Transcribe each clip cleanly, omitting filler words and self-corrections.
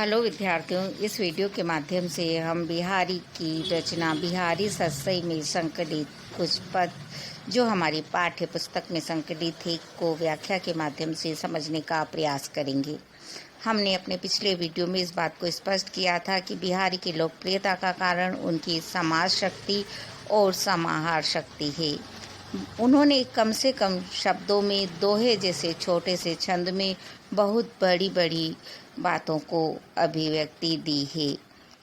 Hello विद्यार्थियों, इस video के माध्यम से हम बिहारी की रचना बिहारी सस्सई में संकलित कुछ पद जो हमारी पाठ्य पुस्तक में संकलित थे को व्याख्या के माध्यम से समझने का प्रयास करेंगे। हमने अपने पिछले वीडियो में इस बात को स्पष्ट किया था कि बिहारी की लोकप्रियता का कारण उनकी समाज शक्ति और समाहार शक्ति है। उन्होंने कम से कम शब्दों में दोहे जैसे छोटे से छंद में बहुत बड़ी बड़ी बातों को अभिव्यक्ति दी है।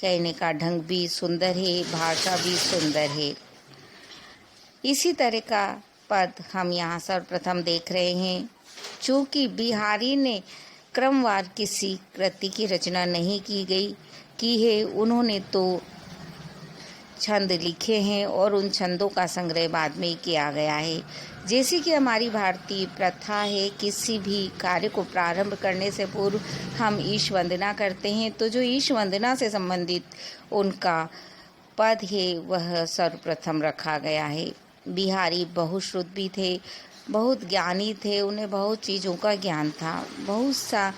कहने का ढंग भी सुंदर है, भाषा भी सुंदर है। इसी तरह का पद हम यहाँ सर्वप्रथम देख रहे हैं। चूँकि बिहारी ने क्रमवार किसी कृति की रचना नहीं की है, उन्होंने तो छंद लिखे हैं और उन छंदों का संग्रह बाद में किया गया है। जैसे कि हमारी भारतीय प्रथा है, किसी भी कार्य को प्रारंभ करने से पूर्व हम ईश वंदना करते हैं, तो जो ईश वंदना से संबंधित उनका पद है वह सर्वप्रथम रखा गया है। बिहारी बहुश्रुत भी थे, बहुत ज्ञानी थे, उन्हें बहुत चीज़ों का ज्ञान था। बहुत सा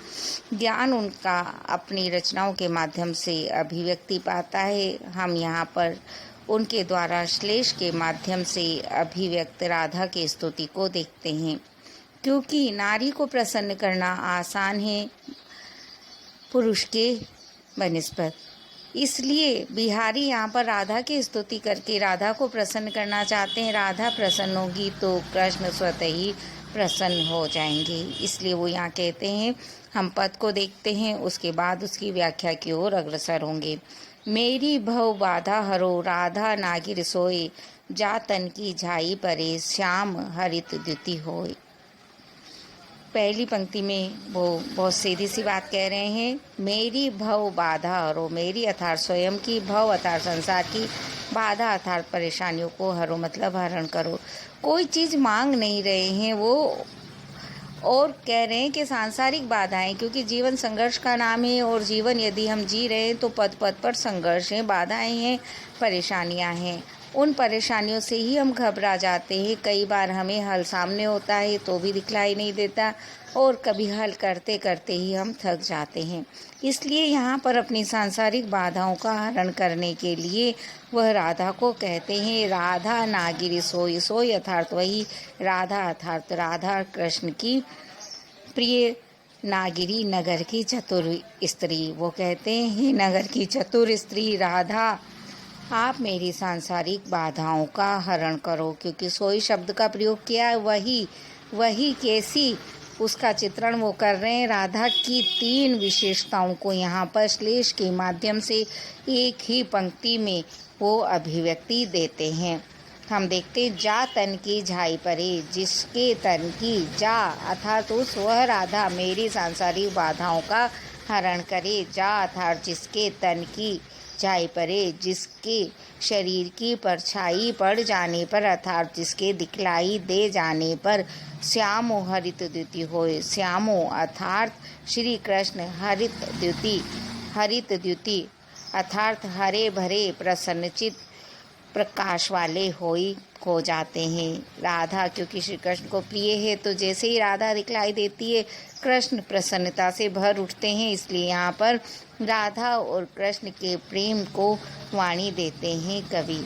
ज्ञान उनका अपनी रचनाओं के माध्यम से अभिव्यक्ति पाता है। हम यहाँ पर उनके द्वारा श्लेष के माध्यम से अभिव्यक्त राधा की स्तुति को देखते हैं। क्योंकि नारी को प्रसन्न करना आसान है पुरुष के बनिस्बत, इसलिए बिहारी यहाँ पर राधा की स्तुति करके राधा को प्रसन्न करना चाहते हैं। राधा प्रसन्न होगी तो कृष्ण स्वतः ही प्रसन्न हो जाएंगे, इसलिए वो यहाँ कहते हैं। हम पद को देखते हैं, उसके बाद उसकी व्याख्या की ओर अग्रसर होंगे। मेरी भव बाधा हरो राधा नागिर सोए, जा तन की झाई परे श्याम हरित द्युति होए। पहली पंक्ति में वो बहुत सीधी सी बात कह रहे हैं, मेरी भव बाधा हरो। मेरी अर्थात स्वयं की, भव अर्थात संसार की, बाधा अर्थात परेशानियों को हरो मतलब हरण करो। कोई चीज़ मांग नहीं रहे हैं वो, और कह रहे हैं कि सांसारिक बाधाएं, क्योंकि जीवन संघर्ष का नाम है और जीवन यदि हम जी रहे हैं तो पद पद पर संघर्ष हैं, बाधाएं हैं, परेशानियां हैं। उन परेशानियों से ही हम घबरा जाते हैं। कई बार हमें हल सामने होता है तो भी दिखलाई नहीं देता, और कभी हल करते करते ही हम थक जाते हैं। इसलिए यहाँ पर अपनी सांसारिक बाधाओं का हरण करने के लिए वह राधा को कहते हैं, राधा नागिरी सोई। सोई अर्थात वही राधा, अर्थात राधा कृष्ण की प्रिय, नागिरी नगर की चतुर स्त्री। वो कहते हैं, नगर की चतुर स्त्री राधा, आप मेरी सांसारिक बाधाओं का हरण करो। क्योंकि सोई शब्द का प्रयोग किया है, वही कैसी उसका चित्रण वो कर रहे हैं। राधा की 3 विशेषताओं को यहाँ पर श्लेष के माध्यम से एक ही पंक्ति में वो अभिव्यक्ति देते हैं। हम देखते हैं, जा तन की झाई परे, जिसके तन की, जा अर्थात उस वह राधा मेरी सांसारिक बाधाओं का हरण करे। जा अर्थात जिसके तन की, झाई परे जिसके शरीर की परछाई पड़ जाने पर, अर्थात जिसके दिखलाई दे जाने पर, श्यामो हरित द्युति होए। श्यामो अर्थात श्री कृष्ण, हरित द्युति अर्थात हरे भरे प्रसन्नचित प्रकाश वाले हो जाते हैं। राधा क्योंकि श्री कृष्ण को प्रिय है, तो जैसे ही राधा दिखलाई देती है कृष्ण प्रसन्नता से भर उठते हैं। इसलिए यहाँ पर राधा और कृष्ण के प्रेम को वाणी देते हैं कवि।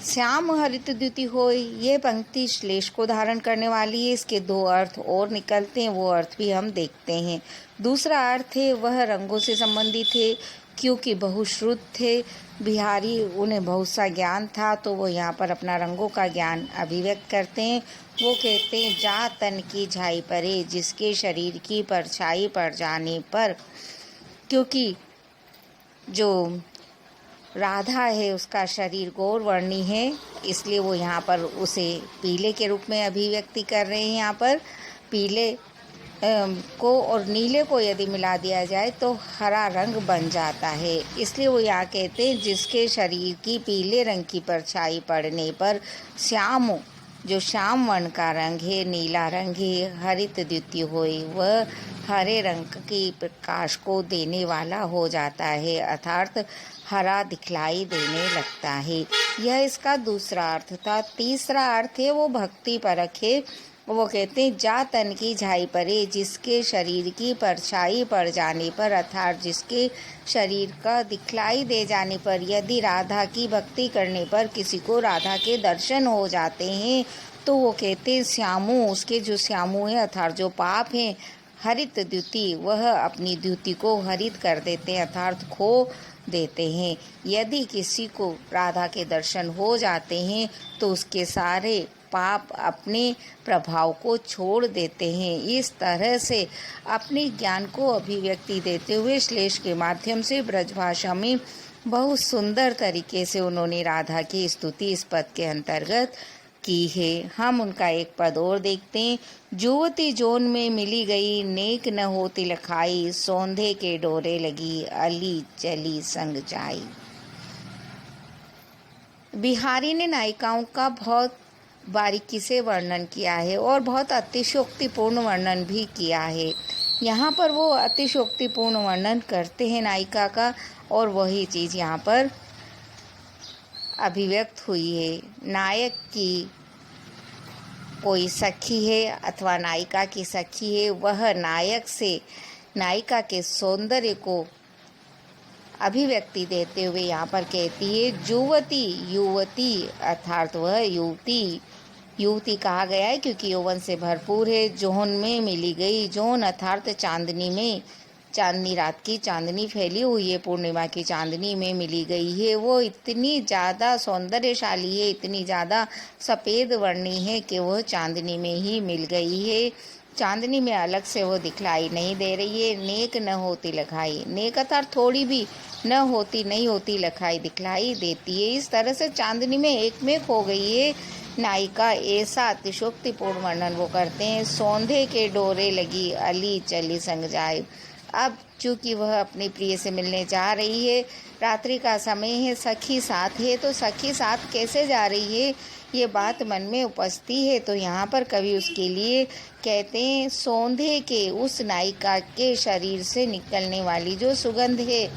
श्याम हरित द्युति होय, ये पंक्ति श्लेष को धारण करने वाली है। इसके 2 अर्थ और निकलते हैं, वो अर्थ भी हम देखते हैं। दूसरा अर्थ है वह रंगों से संबंधित है, क्योंकि बहुश्रुत थे बिहारी, उन्हें बहुत सा ज्ञान था, तो वो यहाँ पर अपना रंगों का ज्ञान अभिव्यक्त करते हैं। वो कहते हैं, जा तन की झाई परे, जिसके शरीर की परछाई पड़ जाने पर। क्योंकि जो राधा है उसका शरीर गौर वर्णी है, इसलिए वो यहाँ पर उसे पीले के रूप में अभिव्यक्ति कर रहे हैं। यहाँ पर पीले को और नीले को यदि मिला दिया जाए तो हरा रंग बन जाता है। इसलिए वो यहाँ कहते हैं, जिसके शरीर की पीले रंग की परछाई पड़ने पर, श्याम जो श्याम वर्ण का रंग है, नीला रंग है, हरित द्युति होए, वह हरे रंग की प्रकाश को देने वाला हो जाता है, अर्थात हरा दिखलाई देने लगता है। यह इसका दूसरा अर्थ था। तीसरा अर्थ है वो भक्ति परक है, वो कहते हैं, जा तन की झाई परे, जिसके शरीर की परछाई पड़ जाने पर, अर्थात जिसके शरीर का दिखलाई दे जाने पर, यदि राधा की भक्ति करने पर किसी को राधा के दर्शन हो जाते हैं तो वो कहते हैं श्यामु, उसके जो श्यामु है अर्थात जो पाप हैं, हरित द्युति, वह अपनी द्युति को हरित कर देते हैं अर्थात खो देते हैं। यदि किसी को राधा के दर्शन हो जाते हैं तो उसके सारे पाप अपने प्रभाव को छोड़ देते हैं। इस तरह से अपने ज्ञान को अभिव्यक्ति देते हुए श्लेष के माध्यम से ब्रजभाषा में बहुत सुंदर तरीके से उन्होंने राधा की स्तुति इस पद के अंतर्गत की है। हम उनका एक पद और देखते हैं। जुवती जोन में मिली गई, नेक न होती लखाई, सौंधे के डोरे लगी, अली चली संग जाई। बिहारी ने नायिकाओं का बहुत बारीकी से वर्णन किया है और बहुत अतिशयोक्तिपूर्ण वर्णन भी किया है। यहाँ पर वो अतिशयोक्तिपूर्ण वर्णन करते हैं नायिका का, और वही चीज़ यहाँ पर अभिव्यक्त हुई है। नायक की कोई सखी है अथवा नायिका की सखी है, वह नायक से नायिका के सौंदर्य को अभिव्यक्ति देते हुए यहाँ पर कहती है, जुवती, युवती अर्थात वह युवती, युवती कहा गया है क्योंकि यौवन से भरपूर है। जोहन में मिली गई, जोहन अर्थात चांदनी में, चांदनी रात की चांदनी फैली हुई है, पूर्णिमा की चांदनी में मिली गई है। वो इतनी ज़्यादा सौंदर्यशाली है, इतनी ज़्यादा सफ़ेद वर्णी है कि वह चांदनी में ही मिल गई है। चांदनी में अलग से वो दिखलाई नहीं दे रही है। नेक न होती लखाई, नेक अर्थात थोड़ी भी न होती, नहीं होती लखाई दिखलाई देती है। इस तरह से चांदनी में एक में खो गई है नायिका, ऐसा अतिशयोक्तिपूर्ण वर्णन वो करते हैं। सौंधे के डोरे लगी, अली चली संग जाए। अब चूँकि वह अपने प्रिय से मिलने जा रही है, रात्रि का समय है, सखी साथ है, तो सखी साथ कैसे जा रही है ये बात मन में उपजती है। तो यहाँ पर कवि उसके लिए कहते हैं, सौंधे के, उस नायिका के शरीर से निकलने वाली जो सुगंध है,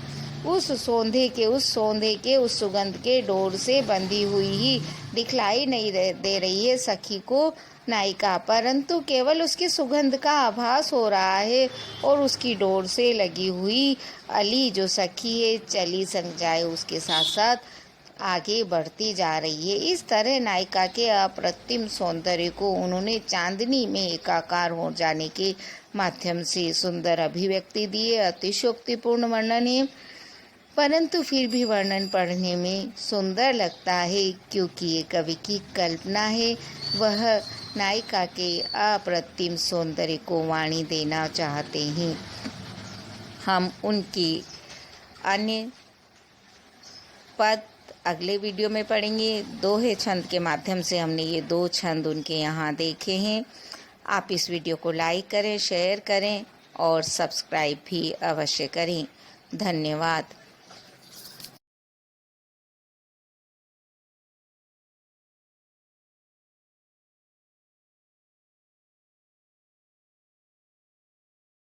उस सौंधे के, उस सुगंध के डोर से बंधी हुई ही दिखलाई नहीं दे रही है सखी को नायिका, परंतु केवल उसकी सुगंध का आभास हो रहा है और उसकी डोर से लगी हुई अली जो सखी है, चली संग जाए, उसके साथ साथ आगे बढ़ती जा रही है। इस तरह नायिका के अप्रतिम सौंदर्य को उन्होंने चांदनी में एकाकार हो जाने के माध्यम से सुंदर अभिव्यक्ति दी है। अतिशयोक्तिपूर्ण वर्णन है, परंतु फिर भी वर्णन पढ़ने में सुंदर लगता है क्योंकि ये कवि की कल्पना है। वह नायिका के अप्रतिम सौंदर्य को वाणी देना चाहते हैं। हम उनकी अन्य पद अगले वीडियो में पढ़ेंगे। दोहे छंद के माध्यम से हमने ये 2 छंद उनके यहाँ देखे हैं। आप इस वीडियो को लाइक करें, शेयर करें और सब्सक्राइब भी अवश्य करें। धन्यवाद।